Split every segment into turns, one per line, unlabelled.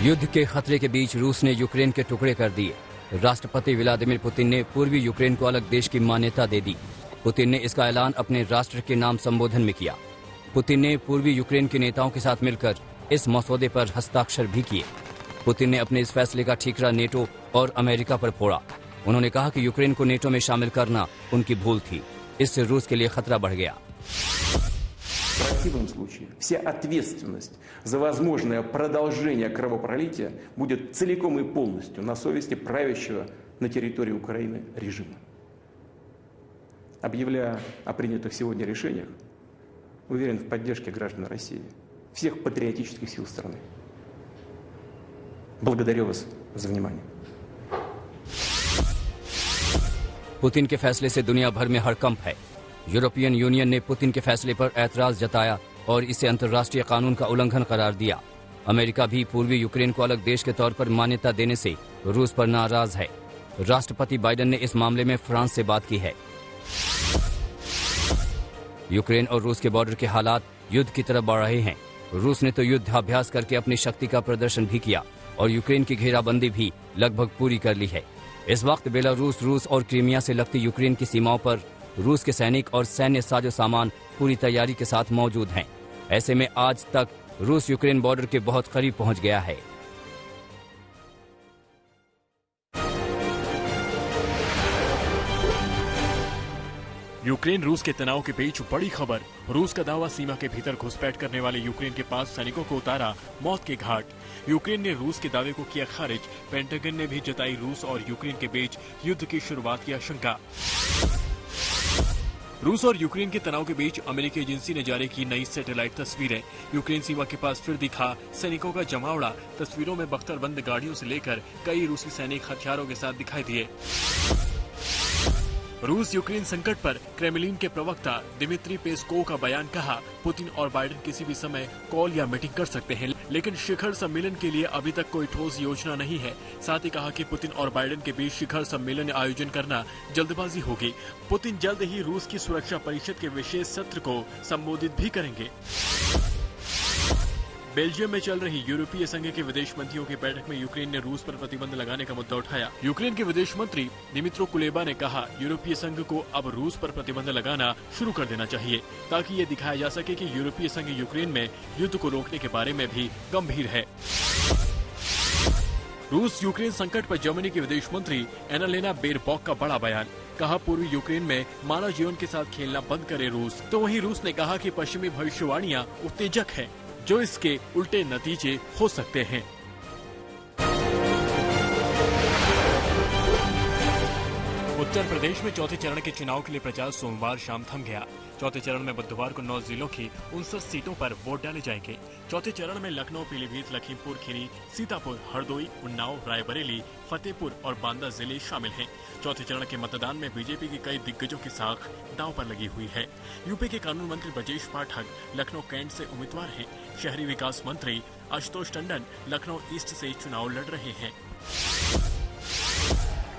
युद्ध के खतरे के बीच रूस ने यूक्रेन के टुकड़े कर दिए। राष्ट्रपति व्लादिमीर पुतिन ने पूर्वी यूक्रेन को अलग देश की मान्यता दे दी। पुतिन ने इसका ऐलान अपने राष्ट्र के नाम संबोधन में किया। पुतिन ने पूर्वी यूक्रेन के नेताओं के साथ मिलकर इस मसौदे पर हस्ताक्षर भी किए। पुतिन ने अपने इस फैसले का ठीकरा नेटो और अमेरिका पर फोड़ा। उन्होंने कहा कि यूक्रेन को नेटो में शामिल करना उनकी भूल थी। इससे रूस के लिए खतरा बढ़ गया।
В противном случае вся ответственность за возможное продолжение кровопролития будет целиком и полностью на совести правящего на территории Украины режима. Объявляя о принятых сегодня решениях, уверен в поддержке граждан России, всех патриотических сил страны. Благодарю вас за внимание.
पुतिन के फैसले से दुनिया भर में हड़कंप है। यूरोपियन यूनियन ने पुतिन के फैसले पर ऐतराज जताया और इसे अंतर्राष्ट्रीय कानून का उल्लंघन करार दिया। अमेरिका भी पूर्वी यूक्रेन को अलग देश के तौर पर मान्यता देने से रूस पर नाराज है। राष्ट्रपति बाइडेन ने इस मामले में फ्रांस से बात की है। यूक्रेन और रूस के बॉर्डर के हालात युद्ध की तरफ बढ़ रहे हैं। रूस ने तो युद्धाभ्यास करके अपनी शक्ति का प्रदर्शन भी किया और यूक्रेन की घेराबंदी भी लगभग पूरी कर ली है। इस वक्त बेलारूस, रूस और क्रीमिया से लगती यूक्रेन की सीमाओं पर रूस के सैनिक और सैन्य साजो सामान पूरी तैयारी के साथ मौजूद हैं। ऐसे में आज तक रूस यूक्रेन बॉर्डर के बहुत करीब पहुंच गया है।
यूक्रेन रूस के तनाव के बीच बड़ी खबर। रूस का दावा, सीमा के भीतर घुसपैठ करने वाले यूक्रेन के 5 सैनिकों को उतारा मौत के घाट। यूक्रेन ने रूस के दावे को किया खारिज। पेंटागन ने भी जताई रूस और यूक्रेन के बीच युद्ध की शुरुआत की आशंका। रूस और यूक्रेन के तनाव के बीच अमेरिकी एजेंसी ने जारी की नई सैटेलाइट तस्वीरें। यूक्रेन सीमा के पास फिर दिखा सैनिकों का जमावड़ा। तस्वीरों में बख्तरबंद गाड़ियों से लेकर कई रूसी सैनिक हथियारों के साथ दिखाई दिए। रूस यूक्रेन संकट पर क्रेमलिन के प्रवक्ता दिमित्री पेस्कोव का बयान, कहा पुतिन और बाइडेन किसी भी समय कॉल या मीटिंग कर सकते हैं, लेकिन शिखर सम्मेलन के लिए अभी तक कोई ठोस योजना नहीं है। साथ ही कहा कि पुतिन और बाइडेन के बीच शिखर सम्मेलन आयोजन करना जल्दबाजी होगी। पुतिन जल्द ही रूस की सुरक्षा परिषद के विशेष सत्र को संबोधित भी करेंगे। बेल्जियम में चल रही यूरोपीय संघ के विदेश मंत्रियों की बैठक में यूक्रेन ने रूस पर प्रतिबंध लगाने का मुद्दा उठाया। यूक्रेन के विदेश मंत्री दिमित्रो कुलेबा ने कहा, यूरोपीय संघ को अब रूस पर प्रतिबंध लगाना शुरू कर देना चाहिए, ताकि ये दिखाया जा सके कि यूरोपीय संघ यूक्रेन में युद्ध को रोकने के बारे में भी गंभीर है। रूस यूक्रेन संकट पर जर्मनी के विदेश मंत्री एनालेना बेरबॉक का बड़ा बयान, कहा पूर्वी यूक्रेन में मानव जीवन के साथ खेलना बंद करे रूस। तो वहीं रूस ने कहा कि पश्चिमी भविष्यवाणियां उत्तेजक है, जो इसके उल्टे नतीजे हो सकते हैं। उत्तर प्रदेश में चौथे चरण के चुनाव के लिए प्रचार सोमवार शाम थम गया। चौथे चरण में बुधवार को 9 जिलों की 59 सीटों पर वोट डाले जाएंगे। चौथे चरण में लखनऊ, पीलीभीत, लखीमपुर खीरी, सीतापुर, हरदोई, उन्नाव, रायबरेली, फतेहपुर और बांदा जिले शामिल हैं। चौथे चरण के मतदान में बीजेपी के कई दिग्गजों की साख दांव पर लगी हुई है। यूपी के कानून मंत्री ब्रजेश पाठक लखनऊ कैंट से उम्मीदवार हैं। शहरी विकास मंत्री आशुतोष टंडन लखनऊ ईस्ट से चुनाव लड़ रहे हैं।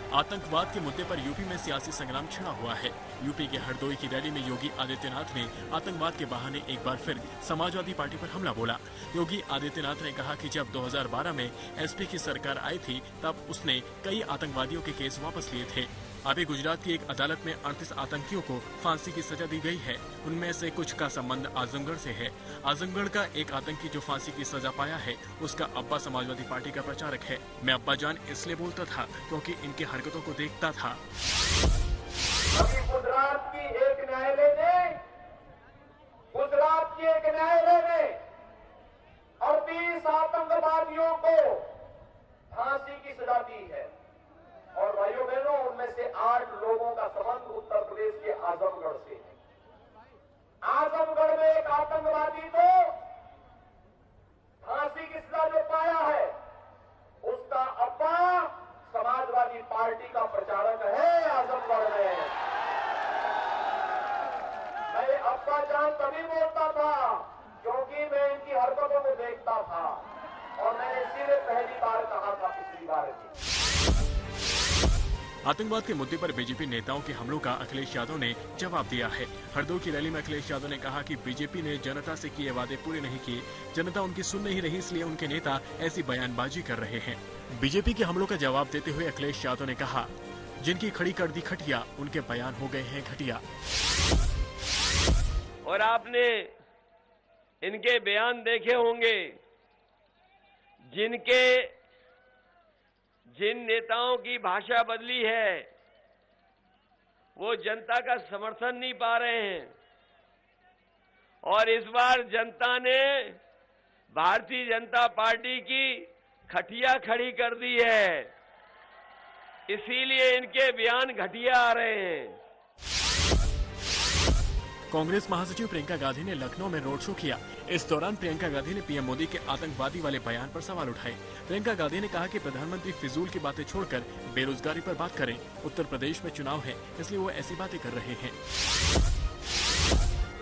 आतंकवाद के मुद्दे पर यूपी में सियासी संग्राम छिड़ा हुआ है। यूपी के हरदोई की रैली में योगी आदित्यनाथ ने आतंकवाद के बहाने एक बार फिर समाजवादी पार्टी पर हमला बोला। योगी आदित्यनाथ ने कहा कि जब 2012 में एसपी की सरकार आई थी, तब उसने कई आतंकवादियों के केस वापस लिए थे। अभी गुजरात की एक अदालत में 38 आतंकियों को फांसी की सजा दी गई है। उनमें से कुछ का संबंध आजमगढ़ से है। आजमगढ़ का एक आतंकी जो फांसी की सजा पाया है, उसका अब्बा समाजवादी पार्टी का प्रचारक है। मैं अब्बा जान इसलिए बोलता था क्योंकि इनकी हरकतों को देखता था।
अभी गुजरात की एक न्यायालय ने 38 आतंकवादियों को फांसी की सजा दी है और भाइयों बहनों, उनमें से 8 लोगों का संबंध उत्तर प्रदेश के आजमगढ़ से है। आजमगढ़ में एक आतंकवादी को फांसी की सजा जो पाया है, उसका अब्बा समाजवादी पार्टी का प्रचारक है आजमगढ़ में। मैं अब्बा जान तभी बोलता था क्योंकि मैं इनकी हरकतों को देखता था और मैंने इसीलिए पहली बार कहा था, पिछली बार भी।
आतंकवाद के मुद्दे पर बीजेपी नेताओं के हमलों का अखिलेश यादव ने जवाब दिया है। हरदोई की रैली में अखिलेश यादव ने कहा कि बीजेपी ने जनता से किए वादे पूरे नहीं किए, जनता उनकी सुन नहीं रही, इसलिए उनके नेता ऐसी बयानबाजी कर रहे हैं। बीजेपी के हमलों का जवाब देते हुए अखिलेश यादव ने कहा, जिनकी खड़ी कर दी खटिया, उनके बयान हो गए हैं घटिया।
और आपने इनके बयान देखे होंगे, जिन नेताओं की भाषा बदली है वो जनता का समर्थन नहीं पा रहे हैं। और इस बार जनता ने भारतीय जनता पार्टी की खटिया खड़ी कर दी है, इसीलिए इनके बयान घटिया आ रहे हैं।
कांग्रेस महासचिव प्रियंका गांधी ने लखनऊ में रोड शो किया। इस दौरान प्रियंका गांधी ने पीएम मोदी के आतंकवादी वाले बयान पर सवाल उठाए। प्रियंका गांधी ने कहा कि प्रधानमंत्री फिजूल की बातें छोड़कर बेरोजगारी पर बात करें। उत्तर प्रदेश में चुनाव है, इसलिए वो ऐसी बातें कर रहे हैं।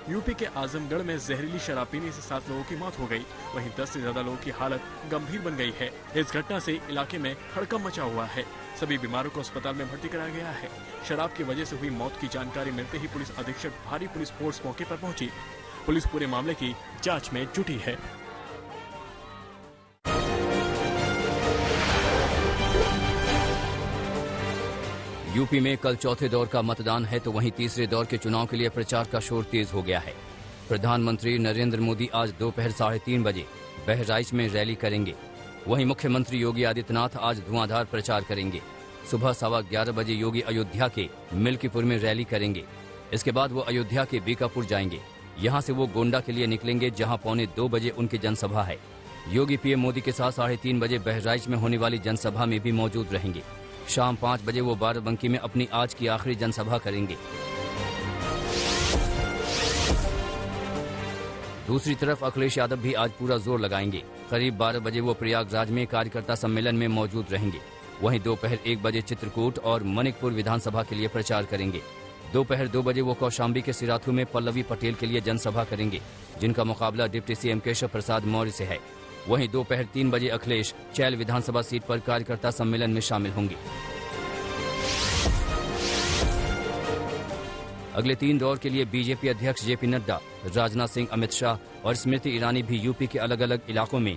यूपी के आजमगढ़ में जहरीली शराब पीने से 7 लोगों की मौत हो गई, वहीं 10 से ज्यादा लोगों की हालत गंभीर बन गई है। इस घटना से इलाके में हड़कंप मचा हुआ है। सभी बीमारों को अस्पताल में भर्ती कराया गया है। शराब की वजह से हुई मौत की जानकारी मिलते ही पुलिस अधीक्षक भारी पुलिस फोर्स मौके पर पहुंची। पुलिस पूरे मामले की जांच में जुटी है।
यूपी में कल चौथे दौर का मतदान है, तो वहीं तीसरे दौर के चुनाव के लिए प्रचार का शोर तेज हो गया है। प्रधानमंत्री नरेंद्र मोदी आज दोपहर 3:30 बजे बहराइच में रैली करेंगे। वहीं मुख्यमंत्री योगी आदित्यनाथ आज धुआंधार प्रचार करेंगे। सुबह 11:15 बजे योगी अयोध्या के मिल्कीपुर में रैली करेंगे। इसके बाद वो अयोध्या के बीकापुर जाएंगे। यहाँ से वो गोंडा के लिए निकलेंगे, जहाँ 1:45 बजे उनकी जनसभा है। योगी पीएम मोदी के साथ 3:30 बजे बहराइच में होने वाली जनसभा में भी मौजूद रहेंगे। शाम 5 बजे वो बाराबंकी में अपनी आज की आखिरी जनसभा करेंगे। दूसरी तरफ अखिलेश यादव भी आज पूरा जोर लगाएंगे। करीब 12 बजे वो प्रयागराज में कार्यकर्ता सम्मेलन में मौजूद रहेंगे। वहीं दोपहर 1 बजे चित्रकूट और मनिकपुर विधानसभा के लिए प्रचार करेंगे। दोपहर 2 बजे वो कौशाम्बी के सिराथू में पल्लवी पटेल के लिए जनसभा करेंगे, जिनका मुकाबला डिप्टी सीएम केशव प्रसाद मौर्य से है। वहीं दोपहर 3 बजे अखिलेश चैल विधानसभा सीट पर कार्यकर्ता सम्मेलन में शामिल होंगे। अगले 3 दौर के लिए बीजेपी अध्यक्ष जेपी नड्डा, राजनाथ सिंह, अमित शाह और स्मृति ईरानी भी यूपी के अलग अलग इलाकों में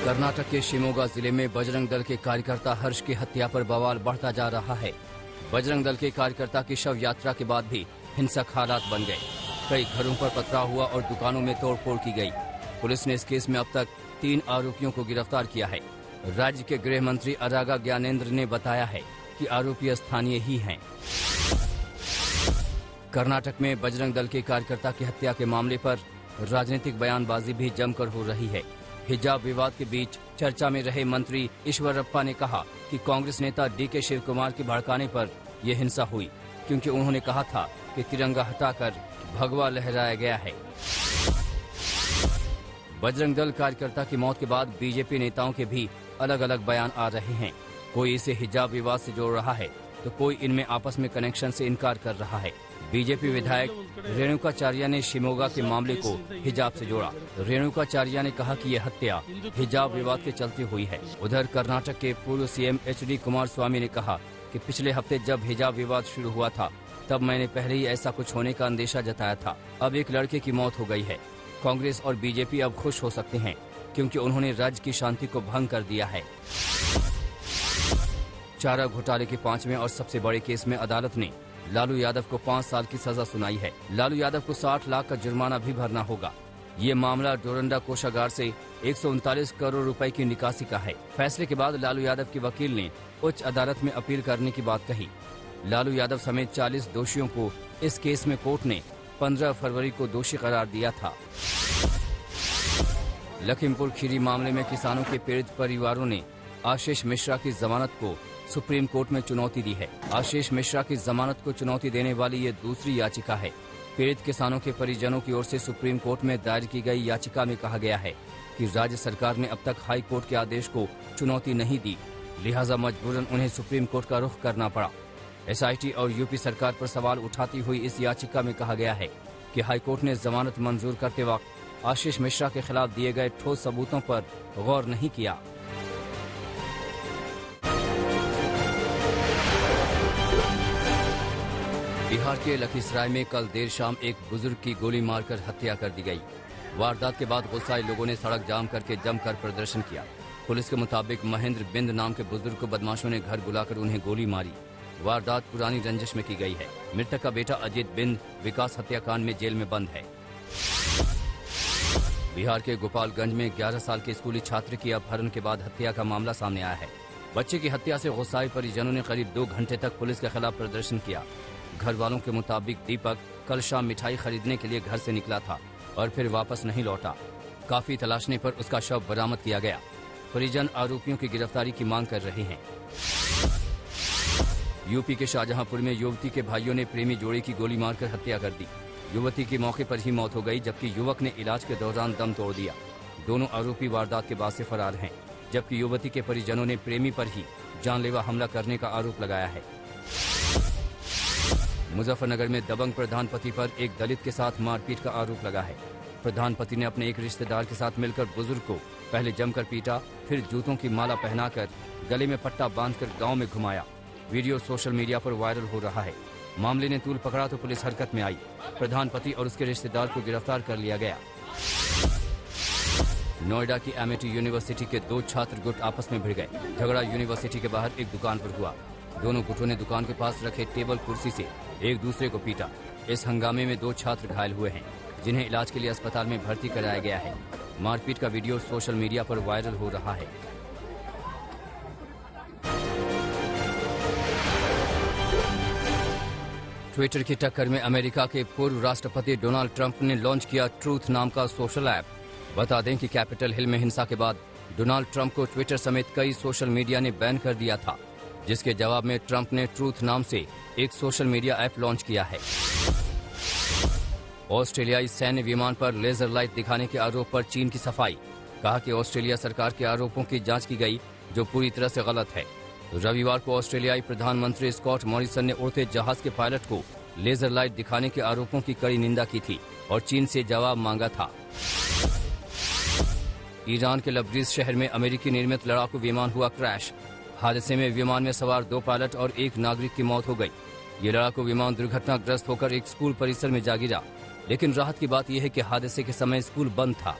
कर्नाटक के शिमोगा जिले में बजरंग दल के कार्यकर्ता हर्ष की हत्या पर बवाल बढ़ता जा रहा है। बजरंग दल के कार्यकर्ता की शव यात्रा के बाद भी हिंसक हालात बन गए। कई घरों पर पथराव हुआ और दुकानों में तोड़फोड़ की गई। पुलिस ने इस केस में अब तक 3 आरोपियों को गिरफ्तार किया है। राज्य के गृह मंत्री अरागा ज्ञानेंद्र ने बताया है कि आरोपी स्थानीय ही हैं। कर्नाटक में बजरंग दल के कार्यकर्ता की हत्या के मामले पर राजनीतिक बयानबाजी भी जमकर हो रही है। हिजाब विवाद के बीच चर्चा में रहे मंत्री ईश्वरप्पा ने कहा कि कांग्रेस नेता डीके शिव कुमार के भड़काने पर यह हिंसा हुई, क्योंकि उन्होंने कहा था कि तिरंगा हटाकर भगवा लहराया गया है। बजरंग दल कार्यकर्ता की मौत के बाद बीजेपी नेताओं के भी अलग अलग बयान आ रहे हैं। कोई इसे हिजाब विवाद से जोड़ रहा है, तो कोई इनमें आपस में कनेक्शन से इनकार कर रहा है। बीजेपी विधायक रेणुकाचार्य ने शिमोगा के मामले को हिजाब से जोड़ा। रेणुकाचार्य ने कहा कि यह हत्या हिजाब विवाद के चलते हुई है। उधर कर्नाटक के पूर्व सीएम HD कुमारस्वामी ने कहा कि पिछले हफ्ते जब हिजाब विवाद शुरू हुआ था, तब मैंने पहले ही ऐसा कुछ होने का अंदेशा जताया था। अब एक लड़के की मौत हो गई है। कांग्रेस और बीजेपी अब खुश हो सकते हैं, क्योंकि उन्होंने राज्य की शांति को भंग कर दिया है। चारा घोटाले के 5वें और सबसे बड़े केस में अदालत ने लालू यादव को 5 साल की सजा सुनाई है। लालू यादव को 60 लाख का जुर्माना भी भरना होगा। ये मामला डोरंडा कोषागार से 139 करोड़ रुपए की निकासी का है। फैसले के बाद लालू यादव के वकील ने उच्च अदालत में अपील करने की बात कही। लालू यादव समेत 40 दोषियों को इस केस में कोर्ट ने 15 फरवरी को दोषी करार दिया था। लखीमपुर खीरी मामले में किसानों के पीड़ित परिवारों ने आशीष मिश्रा की जमानत को सुप्रीम कोर्ट में चुनौती दी है। आशीष मिश्रा की जमानत को चुनौती देने वाली ये दूसरी याचिका है। पीड़ित किसानों के परिजनों की ओर से सुप्रीम कोर्ट में दायर की गई याचिका में कहा गया है कि राज्य सरकार ने अब तक हाई कोर्ट के आदेश को चुनौती नहीं दी, लिहाजा मजबूरन उन्हें सुप्रीम कोर्ट का रुख करना पड़ा। SIT और यूपी सरकार पर सवाल उठाती हुई इस याचिका में कहा गया है कि हाईकोर्ट ने जमानत मंजूर करते वक्त आशीष मिश्रा के खिलाफ दिए गए ठोस सबूतों पर गौर नहीं किया। बिहार के लखीसराय में कल देर शाम एक बुजुर्ग की गोली मारकर हत्या कर दी गई। वारदात के बाद गुस्साए लोगों ने सड़क जाम करके जमकर प्रदर्शन किया। पुलिस के मुताबिक महेंद्र बिंद नाम के बुजुर्ग को बदमाशों ने घर बुलाकर उन्हें गोली मारी। वारदात पुरानी रंजिश में की गई है। मृतक का बेटा अजीत बिंद विकास हत्याकांड में जेल में बंद है। बिहार के गोपालगंज में 11 साल के स्कूली छात्र की अपहरण के बाद हत्या का मामला सामने आया है। बच्चे की हत्या से गुस्साए परिजनों ने करीब 2 घंटे तक पुलिस के खिलाफ प्रदर्शन किया। घर वालों के मुताबिक दीपक कल शाम मिठाई खरीदने के लिए घर से निकला था और फिर वापस नहीं लौटा। काफी तलाशने पर उसका शव बरामद किया गया। परिजन आरोपियों की गिरफ्तारी की मांग कर रहे हैं। यूपी के शाहजहांपुर में युवती के भाइयों ने प्रेमी जोड़ी की गोली मारकर हत्या कर दी। युवती की मौके पर ही मौत हो गई, जबकि युवक ने इलाज के दौरान दम तोड़ दिया। दोनों आरोपी वारदात के बाद से फरार हैं, जबकि युवती के परिजनों ने प्रेमी पर ही जानलेवा हमला करने का आरोप लगाया है। मुजफ्फरनगर में दबंग प्रधान पति पर एक दलित के साथ मारपीट का आरोप लगा है। प्रधान पति ने अपने एक रिश्तेदार के साथ मिलकर बुजुर्ग को पहले जमकर पीटा, फिर जूतों की माला पहनाकर गले में पट्टा बांधकर गांव में घुमाया। वीडियो सोशल मीडिया पर वायरल हो रहा है। मामले ने तूल पकड़ा तो पुलिस हरकत में आई। प्रधान पति और उसके रिश्तेदार को गिरफ्तार कर लिया गया। नोएडा की एमिटी यूनिवर्सिटी के 2 छात्र गुट आपस में भिड़ गए। झगड़ा यूनिवर्सिटी के बाहर एक दुकान पर हुआ। दोनों गुटों ने दुकान के पास रखे टेबल कुर्सी से एक दूसरे को पीटा। इस हंगामे में 2 छात्र घायल हुए हैं, जिन्हें इलाज के लिए अस्पताल में भर्ती कराया गया है। मारपीट का वीडियो सोशल मीडिया पर वायरल हो रहा है। ट्विटर की टक्कर में अमेरिका के पूर्व राष्ट्रपति डोनाल्ड ट्रंप ने लॉन्च किया ट्रूथ नाम का सोशल ऐप। बता दें कि कैपिटल हिल में हिंसा के बाद डोनाल्ड ट्रंप को ट्विटर समेत कई सोशल मीडिया ने बैन कर दिया था, जिसके जवाब में ट्रंप ने ट्रूथ नाम से एक सोशल मीडिया ऐप लॉन्च किया है। ऑस्ट्रेलियाई सैन्य विमान पर लेजर लाइट दिखाने के आरोप पर चीन की सफाई। कहा कि ऑस्ट्रेलिया सरकार के आरोपों की जांच की गई, जो पूरी तरह से गलत है। रविवार को ऑस्ट्रेलियाई प्रधानमंत्री स्कॉट मॉरिसन ने उड़ते जहाज के पायलट को लेजर लाइट दिखाने के आरोपों की कड़ी निंदा की थी और चीन से जवाब मांगा था। ईरान के लबरीज शहर में अमेरिकी निर्मित लड़ाकू विमान हुआ क्रैश। हादसे में विमान में सवार 2 पायलट और 1 नागरिक की मौत हो गई। ये लड़ाकू विमान दुर्घटनाग्रस्त होकर एक स्कूल परिसर में जा गिरा, लेकिन राहत की बात यह है कि हादसे के समय स्कूल बंद था।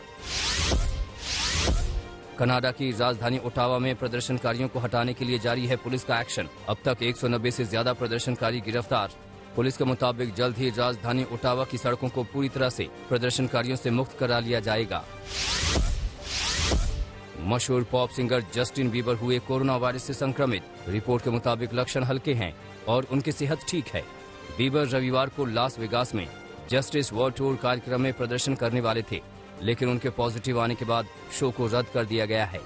कनाडा की राजधानी ओटावा में प्रदर्शनकारियों को हटाने के लिए जारी है पुलिस का एक्शन। अब तक 190 से ज्यादा प्रदर्शनकारी गिरफ्तार। पुलिस के मुताबिक जल्द ही राजधानी ओटावा की सड़कों को पूरी तरह से प्रदर्शनकारियों से मुक्त करा लिया जाएगा। मशहूर पॉप सिंगर जस्टिन बीबर हुए कोरोना वायरस से संक्रमित। रिपोर्ट के मुताबिक लक्षण हल्के हैं और उनकी सेहत ठीक है। बीबर रविवार को लास वेगास में जस्टिस वर्ल्ड टूर कार्यक्रम में प्रदर्शन करने वाले थे, लेकिन उनके पॉजिटिव आने के बाद शो को रद्द कर दिया गया है।